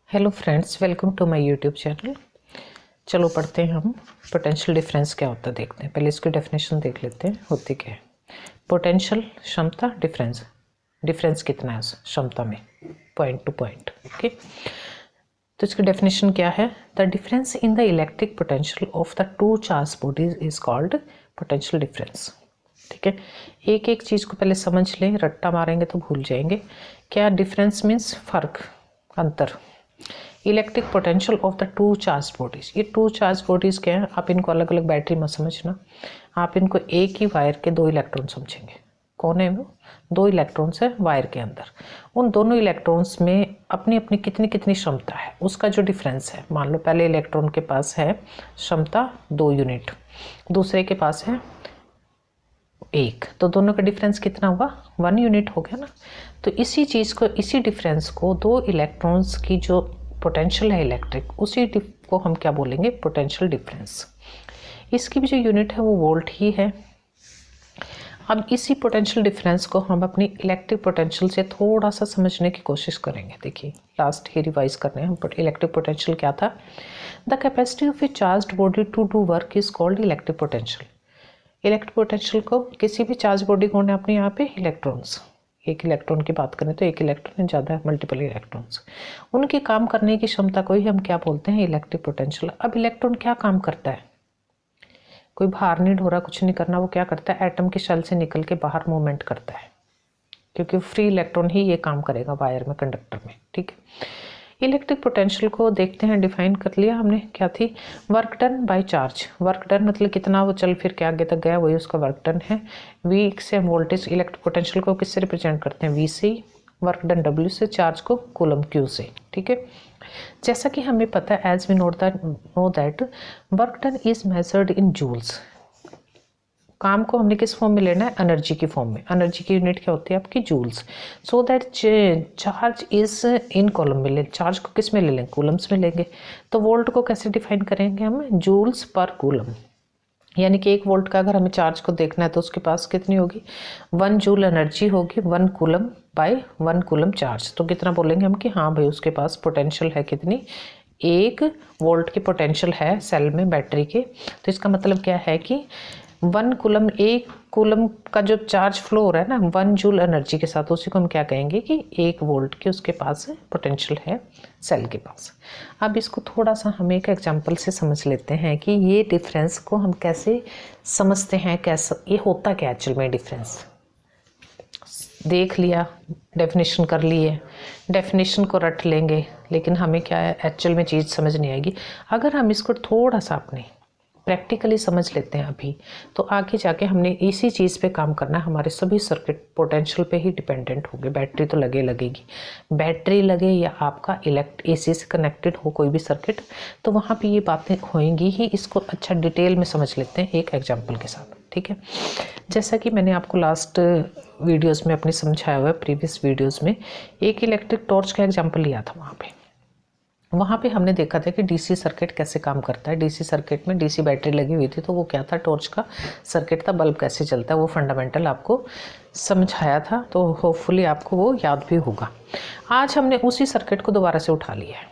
Hello friends, welcome to my YouTube channel. चलो पढ़ते हैं हम पोटेंशियल डिफरेंस क्या होता है, देखते हैं। पहले इसकी डेफिनेशन देख लेते हैं, होती क्या है। पोटेंशियल क्षमता, डिफरेंस। डिफरेंस कितना है उस क्षमता में, पॉइंट टू पॉइंट। ओके, तो इसकी डेफिनेशन क्या है। The difference in the electric potential of the two charge bodies is called potential difference. ठीक है, एक एक चीज़ को पहले समझ लें, रट्टा मारेंगे तो भूल जाएंगे। क्या डिफरेंस मीन्स फर्क, अंतर। Electric potential of the two charge bodies, ये टू चार्ज बॉडीज क्या है, आप इनको अलग अलग बैटरी मत समझना, आप इनको एक ही वायर के दो इलेक्ट्रॉन समझेंगे। कौन है वो? दो इलेक्ट्रॉन्स है वायर के अंदर, उन दोनों इलेक्ट्रॉन्स में अपनी अपनी कितनी कितनी क्षमता है, उसका जो डिफरेंस है। मान लो पहले इलेक्ट्रॉन के पास है क्षमता 2 यूनिट, दूसरे के पास है 1, तो दोनों का डिफरेंस कितना हुआ? 1 यूनिट हो गया ना। तो इसी चीज़ को, इसी डिफरेंस को, दो इलेक्ट्रॉन्स की जो पोटेंशियल है इलेक्ट्रिक, उसी को हम क्या बोलेंगे? Potential difference. इसकी भी जो यूनिट है वो वोल्ट ही है। अब इसी पोटेंशियल डिफरेंस को हम अपनी इलेक्ट्रिक पोटेंशियल से थोड़ा सा समझने की कोशिश करेंगे। देखिए, लास्ट ही रिवाइज कर रहे हैं हम। इलेक्ट्रिक पोटेंशियल क्या था? The capacity of a charged body to do work is called electric potential. Electric potential को किसी भी चार्ज बॉडी को होने अपने यहाँ पे इलेक्ट्रॉन्स, एक इलेक्ट्रॉन की बात करें तो एक इलेक्ट्रॉन ज़्यादा है, मल्टीपल इलेक्ट्रॉन्स, उनके काम करने की क्षमता को ही हम क्या बोलते हैं? Electric potential. अब इलेक्ट्रॉन क्या काम करता है? कोई बाहर नहीं ढो रहा, कुछ नहीं करना, वो क्या करता है? एटम के शेल से निकल के बाहर मूवमेंट करता है, क्योंकि फ्री इलेक्ट्रॉन ही ये काम करेगा वायर में, कंडक्टर में। ठीक है, इलेक्ट्रिक पोटेंशियल को देखते हैं, डिफाइन कर लिया हमने, क्या थी? Work done by charge. Work done मतलब कितना वो चल फिर के आगे तक गया, वही उसका वर्क डन है। वी से हम वोल्टेज, इलेक्ट्रिक पोटेंशियल को किससे रिप्रेजेंट करते हैं? वी से। वर्क डन डब्ल्यू से, चार्ज को कूलम क्यू से। ठीक है, जैसा कि हमें पता है, as we know that work done is measured in joules. काम को हमने किस फॉर्म में लेना है? एनर्जी की फॉर्म में। एनर्जी की यूनिट क्या होती है आपकी? Joules. So that charge is in coulomb में ले, चार्ज को किस में ले लेंगे? कूलम्स में लेंगे। तो वोल्ट को कैसे डिफाइन करेंगे हम? Joules per coulomb. यानी कि 1 वोल्ट का अगर हमें चार्ज को देखना है तो उसके पास कितनी होगी? 1 जूल एनर्जी होगी 1 कूलम बाय 1 कूलम चार्ज। तो कितना बोलेंगे हम कि हाँ भाई उसके पास पोटेंशियल है कितनी? 1 वोल्ट की पोटेंशियल है सेल में, बैटरी के। तो इसका मतलब क्या है कि 1 कूलम, 1 कूलम का जो चार्ज फ्लो हो रहा है ना 1 जूल एनर्जी के साथ, उसी को हम क्या कहेंगे कि 1 वोल्ट की उसके पास पोटेंशियल है सेल के पास। अब इसको थोड़ा सा हम एक एग्जांपल से समझ लेते हैं कि ये डिफरेंस को हम कैसे समझते हैं, कैसे ये होता क्या एक्चुअल में डिफरेंस। देख लिया, डेफिनेशन कर ली है, डेफिनेशन को रट लेंगे, लेकिन हमें क्या है एक्चुअल में चीज़ समझ नहीं आएगी। अगर हम इसको थोड़ा सा अपने प्रैक्टिकली समझ लेते हैं अभी, तो आगे जाके हमने इसी चीज़ पे काम करना है। हमारे सभी सर्किट पोटेंशियल पे ही डिपेंडेंट होंगे। बैटरी तो लगेगी, बैटरी लगे या आपका एसी से कनेक्टेड हो कोई भी सर्किट, तो वहाँ पे ये बातें होंगी ही। इसको अच्छा डिटेल में समझ लेते हैं एक एग्जाम्पल के साथ। ठीक है, जैसा कि मैंने आपको लास्ट वीडियोज़ में अपनी समझाया हुआ है, प्रीवियस वीडियोज़ में एक इलेक्ट्रिक टॉर्च का एग्जाम्पल लिया था। वहाँ पे हमने देखा था कि डीसी सर्किट कैसे काम करता है। डीसी सर्किट में डीसी बैटरी लगी हुई थी, तो वो क्या था? टॉर्च का सर्किट था। बल्ब कैसे चलता है वो फंडामेंटल आपको समझाया था, तो होपफुली आपको वो याद भी होगा। आज हमने उसी सर्किट को दोबारा से उठा लिया है।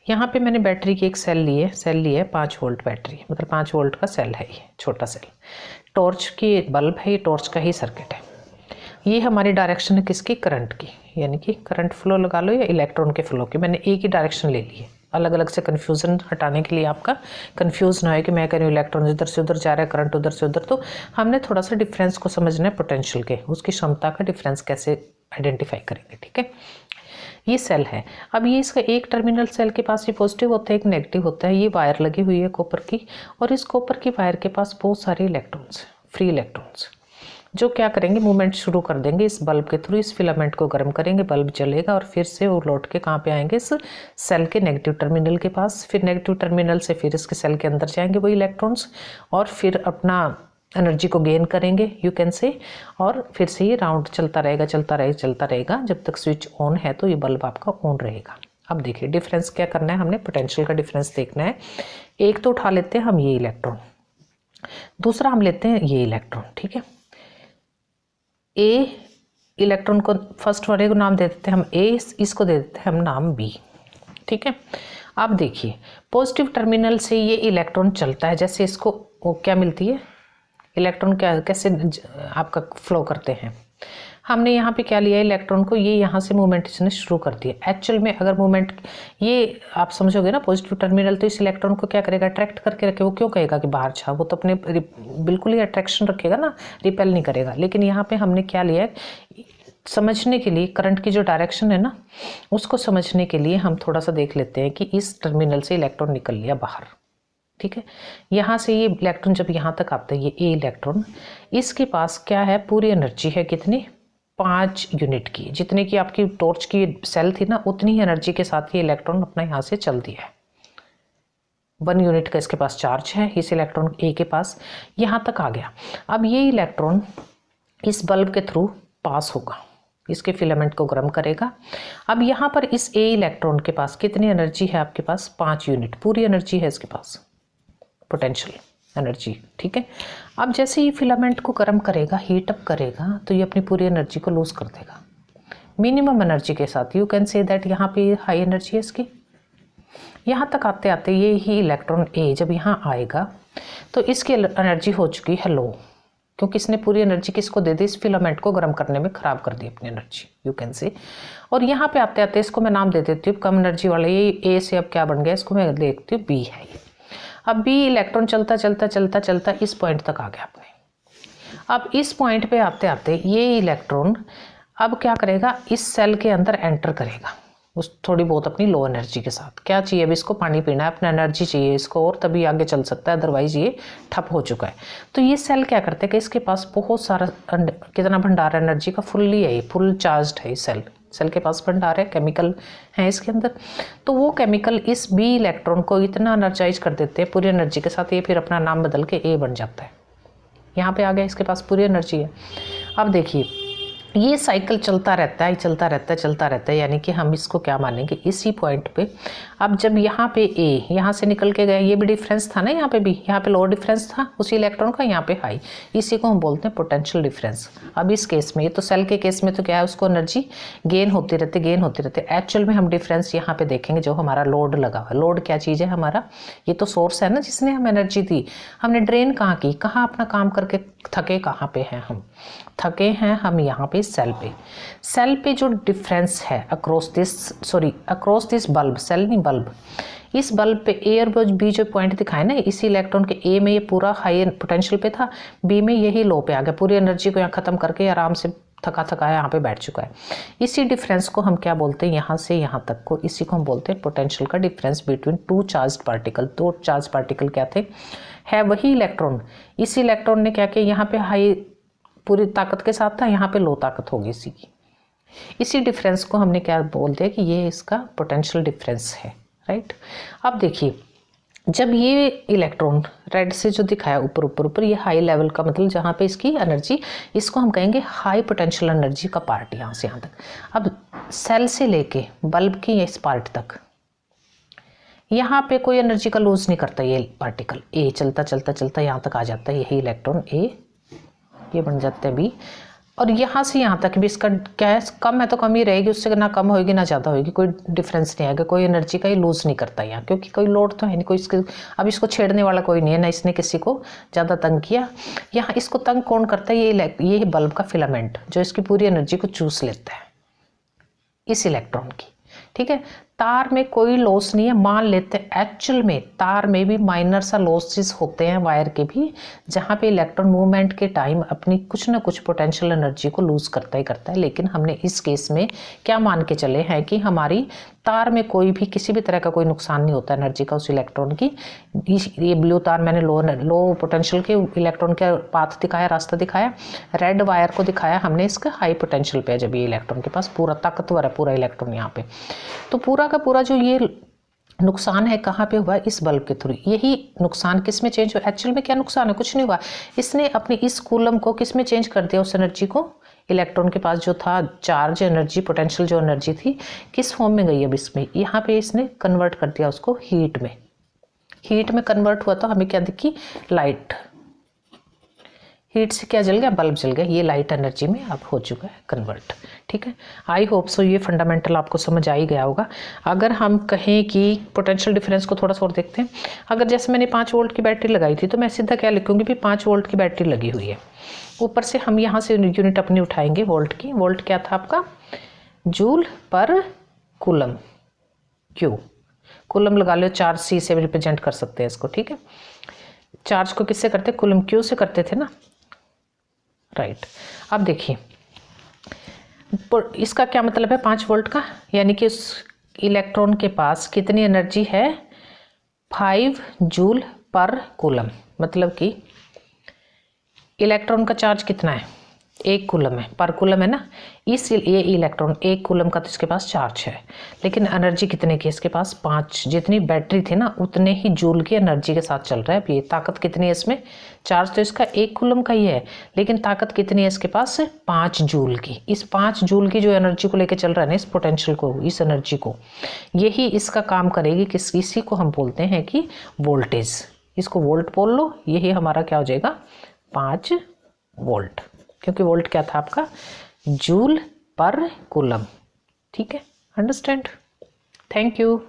यहाँ पे मैंने बैटरी की एक सेल ली है 5 वोल्ट बैटरी, मतलब 5 वोल्ट का सेल है, ये छोटा सेल। टॉर्च की बल्ब है, ये टॉर्च का ही सर्किट है। ये हमारी डायरेक्शन है किसकी? करंट की, यानी कि करंट फ्लो लगा लो या इलेक्ट्रॉन के फ्लो की। मैंने एक ही डायरेक्शन ले ली है, अलग अलग से कन्फ्यूज़न हटाने के लिए, आपका कन्फ्यूज़ ना हो कि मैं कह रही हूँ इलेक्ट्रॉन इधर से उधर जा रहा है, करंट उधर से उधर। तो हमने थोड़ा सा डिफरेंस को समझना है पोटेंशियल के, उसकी क्षमता का डिफरेंस कैसे आइडेंटिफाई करेंगे। ठीक है, ये सेल है। अब ये इसका एक टर्मिनल सेल के पास ये पॉजिटिव होता है, एक नेगेटिव होता है। ये वायर लगी हुई है कॉपर की, और इस कॉपर की वायर के पास बहुत सारे इलेक्ट्रॉन्स, फ्री इलेक्ट्रॉन्स, जो क्या करेंगे? मूवमेंट शुरू कर देंगे इस बल्ब के थ्रू। इस फिलामेंट को गर्म करेंगे, बल्ब जलेगा, और फिर से वो लौट के कहाँ पे आएंगे? इस सेल के नेगेटिव टर्मिनल के पास। फिर नेगेटिव टर्मिनल से फिर इसके सेल के अंदर जाएंगे वो इलेक्ट्रॉन्स, और फिर अपना एनर्जी को गेन करेंगे, यू कैन से। और फिर से ये राउंड चलता रहेगा जब तक स्विच ऑन है, तो ये बल्ब आपका ऑन रहेगा। अब देखिए डिफरेंस क्या करना है, हमने पोटेंशियल का डिफरेंस देखना है। एक तो उठा लेते हैं हम ये इलेक्ट्रॉन, दूसरा हम लेते हैं ये इलेक्ट्रॉन। ठीक है, ए इलेक्ट्रॉन को फर्स्ट वाले को नाम दे देते हैं हम ए, इसको दे देते हैं हम नाम बी। ठीक है। अब देखिए पॉजिटिव टर्मिनल से ये इलेक्ट्रॉन चलता है, जैसे इसको वो क्या मिलती है, इलेक्ट्रॉन क्या कैसे आपका फ्लो करते हैं। हमने यहाँ पे क्या लिया, इलेक्ट्रॉन को ये यहाँ से मूवमेंट इसने शुरू कर दिया। एक्चुअल में अगर मूवमेंट ये आप समझोगे ना पॉजिटिव टर्मिनल, तो इस इलेक्ट्रॉन को क्या करेगा, अट्रैक्ट करके रखे। वो क्यों कहेगा कि बाहर छा, वो तो अपने बिल्कुल ही अट्रैक्शन रखेगा ना, रिपेल नहीं करेगा। लेकिन यहाँ पे हमने क्या लिया है, समझने के लिए करंट की जो डायरेक्शन है ना, उसको समझने के लिए हम थोड़ा सा देख लेते हैं कि इस टर्मिनल से इलेक्ट्रॉन निकल लिया बाहर, ठीक है। यहाँ से ये इलेक्ट्रॉन जब यहाँ तक आता है, ये ए इलेक्ट्रॉन, इसके पास क्या है, पूरी एनर्जी है कितनी, 5 यूनिट की। जितने की आपकी टॉर्च की सेल थी ना, उतनी ही एनर्जी के साथ ये इलेक्ट्रॉन अपना यहाँ से चल दिया है। 1 यूनिट का इसके पास चार्ज है, इस इलेक्ट्रॉन ए के पास यहाँ तक आ गया। अब ये इलेक्ट्रॉन इस बल्ब के थ्रू पास होगा, इसके फिलामेंट को गर्म करेगा। अब यहाँ पर इस ए इलेक्ट्रॉन के पास कितनी एनर्जी है, आपके पास 5 यूनिट पूरी एनर्जी है इसके पास, पोटेंशियल एनर्जी, ठीक है। अब जैसे ये फिलामेंट को गर्म करेगा, हीट अप करेगा, तो ये अपनी पूरी एनर्जी को लूज कर देगा मिनिमम एनर्जी के साथ। यू कैन से दैट यहाँ पे हाई एनर्जी है इसकी। यहाँ तक आते आते ये ही इलेक्ट्रॉन ए जब यहाँ आएगा तो इसकी एनर्जी हो चुकी है लो, क्योंकि इसने पूरी एनर्जी किसको दे दी, इस फिलामेंट को गर्म करने में खराब कर दी अपनी एनर्जी, यू कैन से। और यहाँ पे आते आते इसको मैं नाम दे देती हूँ कम एनर्जी वाला, ये ए से अब क्या बन गया, इसको मैं देखती हूँ बी है ये। अब बी इलेक्ट्रॉन चलता चलता चलता चलता इस पॉइंट तक आ गया अपने। अब इस पॉइंट पे आते आते ये इलेक्ट्रॉन अब क्या करेगा, इस सेल के अंदर एंटर करेगा उस थोड़ी बहुत अपनी लो एनर्जी के साथ। क्या चाहिए, अभी इसको पानी पीना है, अपना एनर्जी चाहिए इसको, और तभी आगे चल सकता है, अदरवाइज ये ठप हो चुका है। तो ये सेल क्या करते हैं कि इसके पास बहुत सारा कितना भंडार एनर्जी का, फुल्ली है, फुल चार्ज्ड है ये सेल के पास भंडार है, केमिकल है इसके अंदर। तो वो केमिकल इस बी इलेक्ट्रॉन को इतना एनर्जाइज कर देते हैं पूरी एनर्जी के साथ, ये फिर अपना नाम बदल के ए बन जाता है। यहाँ पे आ गया, इसके पास पूरी एनर्जी है। अब देखिए ये साइकिल चलता रहता है, चलता रहता है, चलता रहता है, यानी कि हम इसको क्या मानेंगे, इसी पॉइंट पे अब जब यहाँ पे ए यहाँ से निकल के गया, ये भी डिफरेंस था ना, यहाँ पे भी, यहाँ पे लो डिफरेंस था उसी इलेक्ट्रॉन का, यहाँ पे हाई, इसी को हम बोलते हैं पोटेंशियल डिफरेंस। अब इस केस में, ये तो सेल के केस में तो क्या है, उसको एनर्जी गेन होती रहती। एक्चुअल में हम डिफरेंस यहाँ पे देखेंगे, जो हमारा लोड लगा हुआ, लोड क्या चीज़ है हमारा, ये तो सोर्स है ना जिसने हम एनर्जी दी, हमने ड्रेन कहाँ की, कहाँ अपना काम करके थके, कहाँ पे हैं हम, थके हैं हम यहाँ पे सेल पे जो डिफरेंस है अक्रॉस दिस बल्ब, सेल नहीं बल्ब, इस बल्ब पे ए और बी जो पॉइंट दिखाए ना, इसी इलेक्ट्रॉन के ए में ये पूरा हाई पोटेंशियल पे था, बी में यही लो पे आ गया, पूरी एनर्जी को यहाँ खत्म करके आराम से थका यहाँ पे बैठ चुका है। इसी डिफरेंस को हम क्या बोलते हैं, यहाँ से यहाँ तक को, इसी को हम बोलते हैं पोटेंशियल का difference between 2 charge particle. 2 charge particle क्या थे, है वही इलेक्ट्रॉन, इसी इलेक्ट्रॉन ने क्या किया, यहाँ पे हाई पूरी ताकत के साथ था, यहाँ पे लो ताकत होगी इसी की। इसी डिफरेंस को हमने क्या बोल दिया कि ये इसका पोटेंशियल डिफरेंस है, राइट। अब देखिए जब ये इलेक्ट्रॉन रेड से जो दिखाया ऊपर, ये हाई लेवल का, मतलब जहाँ पे इसकी एनर्जी, इसको हम कहेंगे हाई पोटेंशियल एनर्जी का पार्ट, यहाँ से यहाँ तक। अब सेल से लेके बल्ब की इस पार्ट तक, यहाँ पे कोई एनर्जी का लूज नहीं करता ये पार्टिकल, ए चलता चलता चलता यहाँ तक आ जाता है, यही इलेक्ट्रॉन ए, ये बन जाता है बी। और यहाँ से यहाँ तक भी इसका क्या है, कम है तो कम ही रहेगी, उससे ना कम होगी ना ज़्यादा होगी, कोई डिफरेंस नहीं आएगा, कोई एनर्जी का ही लूज नहीं करता यहाँ, क्योंकि कोई लोड तो है नहीं, कोई इसके अब इसको छेड़ने वाला कोई नहीं है ना, इसने किसी को ज़्यादा तंग किया। यहाँ इसको तंग कौन करता है, ये बल्ब का फिलामेंट, जो इसकी पूरी एनर्जी को चूस लेता है इस इलेक्ट्रॉन की, ठीक है। तार में कोई लॉस नहीं है, मान लेते हैं एक्चुअल में तार में भी माइनर सा लॉसेस होते हैं, वायर के भी, जहाँ पे इलेक्ट्रॉन मूवमेंट के टाइम अपनी कुछ ना कुछ पोटेंशियल एनर्जी को लूज करता ही करता है। लेकिन हमने इस केस में क्या मान के चले हैं कि हमारी तार में कोई भी किसी भी तरह का कोई नुकसान नहीं होता एनर्जी का उस इलेक्ट्रॉन की। ये ब्लू तार मैंने लो पोटेंशियल के इलेक्ट्रॉन का पाथ दिखाया, रास्ता दिखाया, रेड वायर को दिखाया हमने इसका हाई पोटेंशियल पे, जब ये इलेक्ट्रॉन के पास पूरा ताकतवर है पूरा इलेक्ट्रॉन यहाँ पे। तो पूरा का पूरा जो ये नुकसान है कहाँ पे हुआ, इस बल्ब के थ्रू। यही नुकसान किस में चेंज हुआ, एक्चुअल में क्या नुकसान है, कुछ नहीं हुआ, इसने अपनी इस कूलम को किस में चेंज कर दिया, उस एनर्जी को, इलेक्ट्रॉन के पास जो था चार्ज एनर्जी, पोटेंशियल जो एनर्जी थी, किस फॉर्म में गई अब इसमें, यहाँ पे इसने कन्वर्ट कर दिया उसको हीट में कन्वर्ट हुआ, तो हमें क्या दिखी, लाइट। हीट से क्या जल गया, बल्ब जल गया, ये लाइट एनर्जी में अब हो चुका है कन्वर्ट। ठीक है, आई होप सो ये फंडामेंटल आपको समझ आ ही गया होगा। अगर हम कहें कि पोटेंशियल डिफरेंस को थोड़ा सा और देखते हैं, अगर जैसे मैंने 5 वोल्ट की बैटरी लगाई थी तो मैं सीधा क्या लिखूंगी भी 5 वोल्ट की बैटरी लगी हुई है, ऊपर से हम यहाँ से यूनिट अपनी उठाएंगे वोल्ट की। वोल्ट क्या था आपका, जूल पर कूलम, क्यू, कूलम लगा लो, चार्ज सी से रिप्रेजेंट कर सकते हैं इसको। ठीक है, चार्ज को किससे करते, कूलम क्यू से करते थे ना, राइट। अब देखिए इसका क्या मतलब है 5 वोल्ट का, यानी कि उस इलेक्ट्रॉन के पास कितनी एनर्जी है, 5 जूल पर कूलम। मतलब कि इलेक्ट्रॉन का चार्ज कितना है, 1 कूलम है, पर कूलम है ना, इस ये इलेक्ट्रॉन 1 कूलम का तो इसके पास चार्ज है, लेकिन एनर्जी कितने की इसके पास, 5। जितनी बैटरी थी ना उतने ही जूल की एनर्जी के साथ चल रहा है। अब ये ताकत कितनी है इसमें, चार्ज तो इसका 1 कूलम का ही है, लेकिन ताकत कितनी है इसके पास, 5 जूल की। इस 5 जूल की जो एनर्जी को लेकर चल रहा है ना, इस पोटेंशियल को, इस एनर्जी को, यही इसका काम करेगी। इसी को हम बोलते हैं कि वोल्टेज, इसको वोल्ट बोल लो, यही हमारा क्या हो जाएगा 5 वोल्ट, क्योंकि वोल्ट क्या था आपका, जूल पर कूलम। ठीक है, अंडरस्टैंड, थैंक यू।